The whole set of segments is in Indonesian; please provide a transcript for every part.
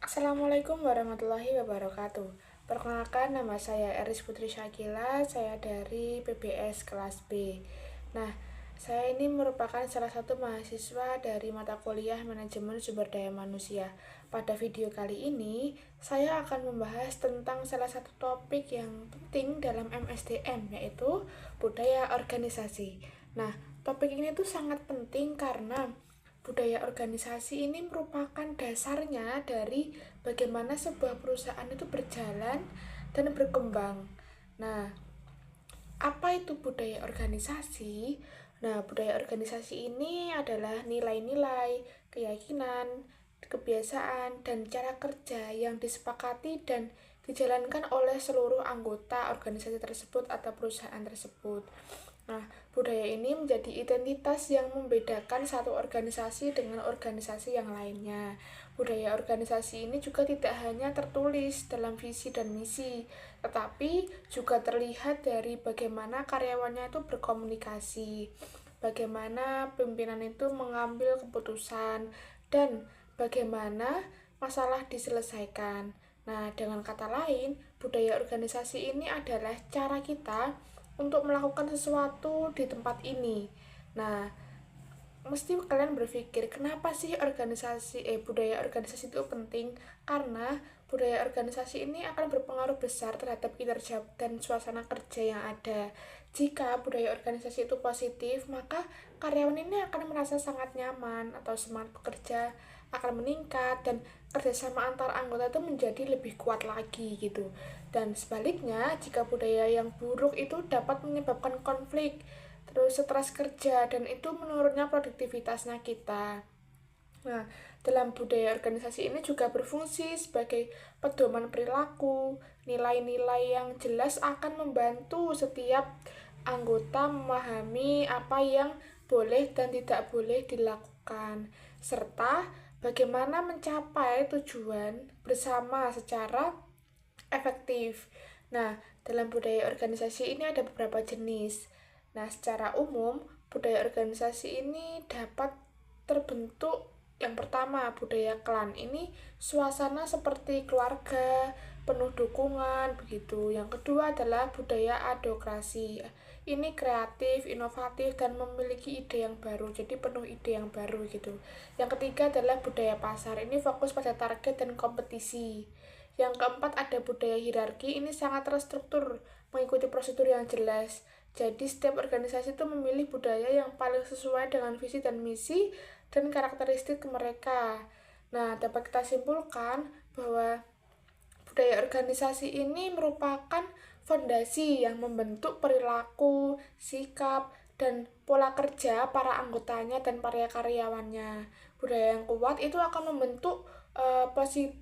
Assalamualaikum warahmatullahi wabarakatuh. Perkenalkan, nama saya Eris Putri Syakila, saya dari PBS kelas B. Nah, saya ini merupakan salah satu mahasiswa dari mata kuliah Manajemen Sumber Daya Manusia. Pada video kali ini, saya akan membahas tentang salah satu topik yang penting dalam MSDM, yaitu budaya organisasi. Nah, topik ini tuh sangat penting karena budaya organisasi ini merupakan dasarnya dari bagaimana sebuah perusahaan itu berjalan dan berkembang. Nah, apa itu budaya organisasi? Nah, budaya organisasi ini adalah nilai-nilai, keyakinan, kebiasaan, dan cara kerja yang disepakati dan dijalankan oleh seluruh anggota organisasi tersebut atau perusahaan tersebut. Nah, budaya ini menjadi identitas yang membedakan satu organisasi dengan organisasi yang lainnya. Budaya organisasi ini juga tidak hanya tertulis dalam visi dan misi, tetapi juga terlihat dari bagaimana karyawannya itu berkomunikasi, bagaimana pimpinan itu mengambil keputusan, dan bagaimana masalah diselesaikan. Nah, dengan kata lain, budaya organisasi ini adalah cara kita untuk melakukan sesuatu di tempat ini. Nah, mesti kalian berpikir, kenapa sih budaya organisasi itu penting? Karena budaya organisasi ini akan berpengaruh besar terhadap kinerja dan suasana kerja yang ada. Jika budaya organisasi itu positif, maka karyawan ini akan merasa sangat nyaman atau semangat bekerja akan meningkat dan kerjasama antar anggota itu menjadi lebih kuat lagi gitu. Dan sebaliknya, jika budaya yang buruk itu dapat menyebabkan konflik, terus stres kerja, dan itu menurunnya produktivitasnya kita. Nah, dalam budaya organisasi ini juga berfungsi sebagai pedoman perilaku. Nilai-nilai yang jelas akan membantu setiap anggota memahami apa yang boleh dan tidak boleh dilakukan, serta bagaimana mencapai tujuan bersama secara efektif. Nah, dalam budaya organisasi ini ada beberapa jenis. Nah, secara umum, budaya organisasi ini dapat terbentuk. Yang pertama, budaya klan. Ini suasana seperti keluarga, penuh dukungan, begitu. Yang kedua adalah budaya adokrasi. Ini kreatif, inovatif, dan memiliki ide yang baru. Jadi penuh ide yang baru gitu. Yang ketiga adalah budaya pasar. Ini fokus pada target dan kompetisi. Yang keempat ada budaya hierarki, ini sangat terstruktur, mengikuti prosedur yang jelas. Jadi setiap organisasi itu memilih budaya yang paling sesuai dengan visi dan misi dan karakteristik mereka. Nah, dapat kita simpulkan bahwa budaya organisasi ini merupakan fondasi yang membentuk perilaku, sikap, dan pola kerja para anggotanya dan para karyawannya. Budaya yang kuat itu akan membentuk positif,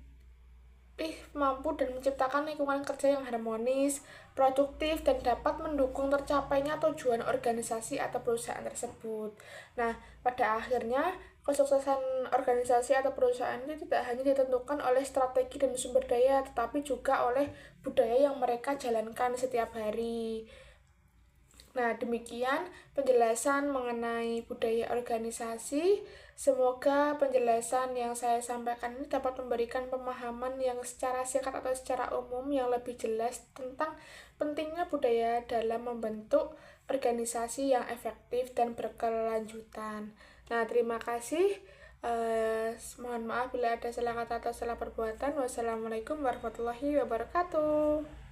mampu dan menciptakan lingkungan kerja yang harmonis, produktif, dan dapat mendukung tercapainya tujuan organisasi atau perusahaan tersebut. Nah, pada akhirnya, kesuksesan organisasi atau perusahaan itu tidak hanya ditentukan oleh strategi dan sumber daya, tetapi juga oleh budaya yang mereka jalankan setiap hari. Nah, demikian penjelasan mengenai budaya organisasi. Semoga penjelasan yang saya sampaikan ini dapat memberikan pemahaman yang secara singkat atau secara umum yang lebih jelas tentang pentingnya budaya dalam membentuk organisasi yang efektif dan berkelanjutan. Nah, terima kasih. Mohon maaf bila ada salah kata atau salah perbuatan. Wassalamualaikum warahmatullahi wabarakatuh.